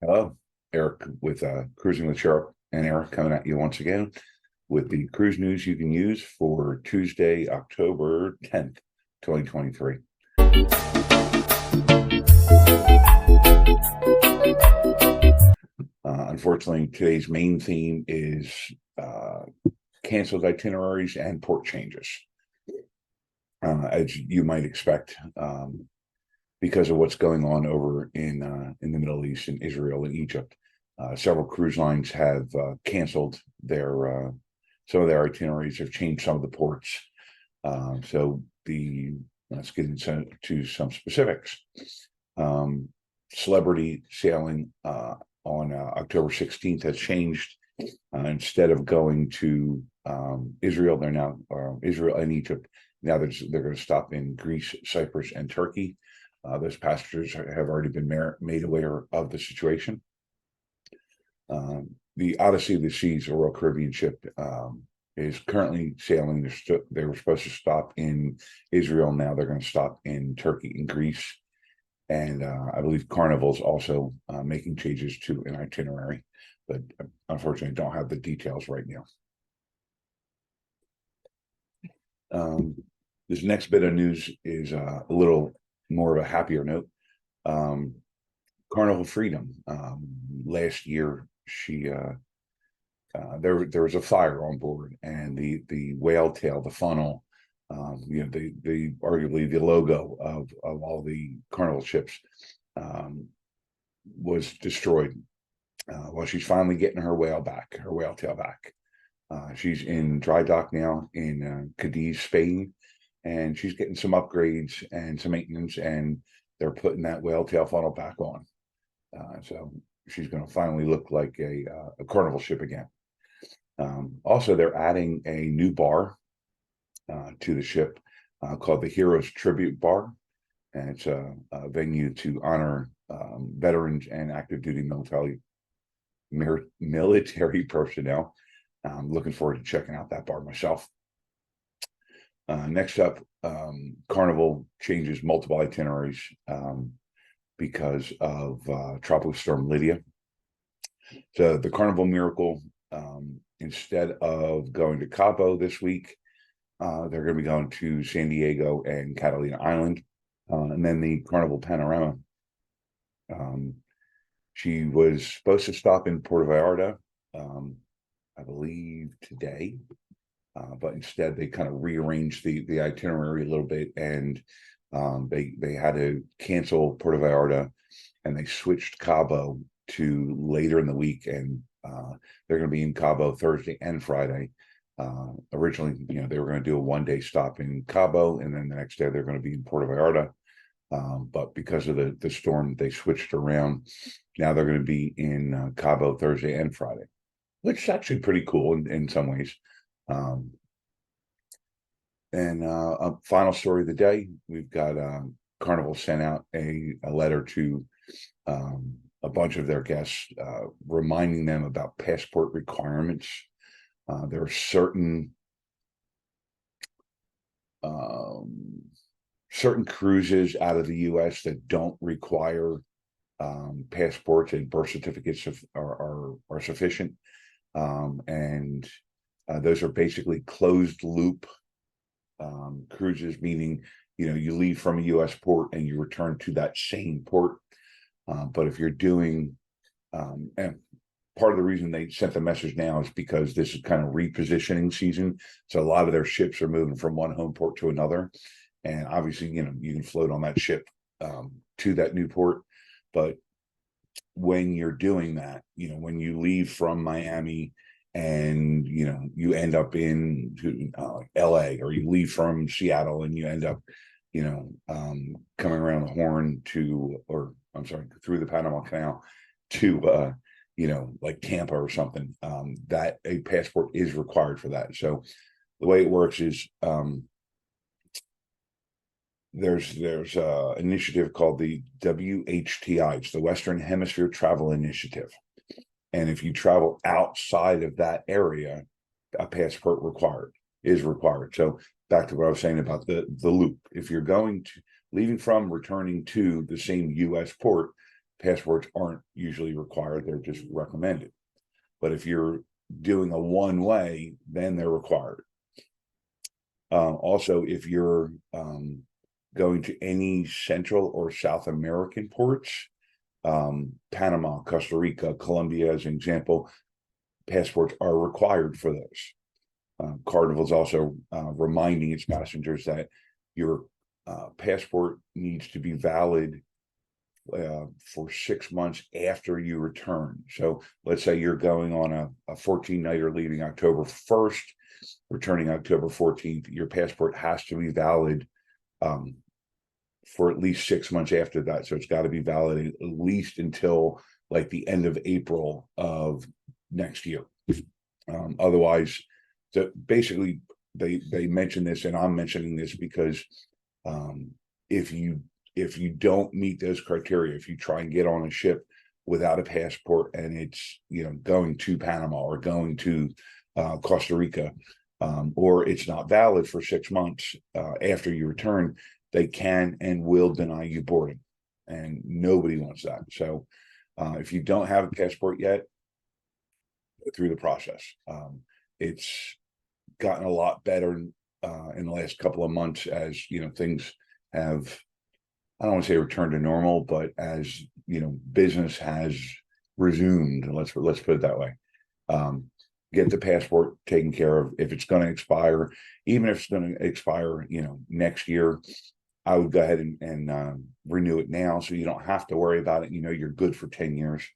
Hello, Eric with Cruising with Sharp and Eric coming at you once again with the cruise news you can use for Tuesday, October 10th, 2023. Unfortunately, today's main theme is canceled itineraries and port changes. As you might expect, because of what's going on over in the Middle East, in Israel and Egypt. Several cruise lines have canceled their some of their itineraries, have changed some of the ports. So let's get into some specifics. Celebrity sailing on October 16th has changed. Instead of going to Israel, they're now Israel and Egypt. Now they're going to stop in Greece, Cyprus, and Turkey. Those passengers have already been made aware of the situation. The Odyssey of the Seas, a Royal Caribbean ship, is currently sailing. They were supposed to stop in Israel. Now they're going to stop in Turkey and Greece. And I believe Carnival's also making changes to an itinerary, but unfortunately don't have the details right now. This next bit of news is a little more of a happier note. Carnival Freedom. Last year, there was a fire on board, and the whale tail, the funnel, the arguably the logo of all the Carnival ships, was destroyed. Well, she's finally getting her whale tail back. She's in dry dock now in Cadiz, Spain, and she's getting some upgrades and some maintenance, and they're putting that whale tail funnel back on. So she's going to finally look like a Carnival ship again. Also, they're adding a new bar to the ship called the Heroes Tribute Bar, and it's a venue to honor veterans and active duty military personnel. I'm looking forward to checking out that bar myself. Next up, Carnival changes multiple itineraries because of Tropical Storm Lydia. So the Carnival Miracle, instead of going to Cabo this week, they're going to be going to San Diego and Catalina Island. And then the Carnival Panorama, she was supposed to stop in Puerto Vallarta, I believe today, but instead they kind of rearranged the itinerary a little bit, and they had to cancel Puerto Vallarta, and they switched Cabo to later in the week, and they're going to be in Cabo Thursday and Friday. Originally, they were going to do a one-day stop in Cabo, and then the next day they're going to be in Puerto Vallarta. But because of the storm, they switched around. Now they're going to be in Cabo Thursday and Friday, which is actually pretty cool in some ways. And a final story of the day, we've got Carnival sent out a letter to a bunch of their guests, reminding them about passport requirements. There are certain cruises out of the U.S. that don't require passports, and birth certificates are sufficient. And those are basically closed loop cruises, meaning you leave from a U.S. port and you return to that same port. But if you're doing, and part of the reason they sent the message now is because this is kind of repositioning season. So a lot of their ships are moving from one home port to another. And obviously, you can float on that ship to that new port. But when you're doing that, when you leave from Miami and, you end up in LA, or you leave from Seattle and you end up, coming around the Horn through the Panama Canal to, like Tampa or something, that a passport is required for that. So the way it works is, there's an initiative called the WHTI. It's the Western Hemisphere Travel Initiative. And if you travel outside of that area, a passport is required. So back to what I was saying about the loop. If you're returning to the same U.S. port, passports aren't usually required, they're just recommended. But if you're doing a one-way, then they're required. Also, if you're going to any Central or South American ports, Panama, Costa Rica, Colombia, as an example, passports are required for those. Carnival's also reminding its passengers that your passport needs to be valid for 6 months after you return. So let's say you're going on a 14-nighter leaving October 1st, returning October 14th, your passport has to be valid for at least 6 months after that. So it's got to be valid at least until like the end of April of next year. Otherwise, so basically they mention this, and I'm mentioning this because if you don't meet those criteria, if you try and get on a ship without a passport and it's going to Panama or going to Costa Rica, or it's not valid for 6 months after you return, they can and will deny you boarding, and nobody wants that. So if you don't have a passport yet, go through the process. It's gotten a lot better in the last couple of months as things have, I don't want to say returned to normal, but as business has resumed, let's put it that way. Get the passport taken care of. If it's going to expire, even if it's going to expire next year, I would go ahead and renew it now, so you don't have to worry about it. You're good for 10 years.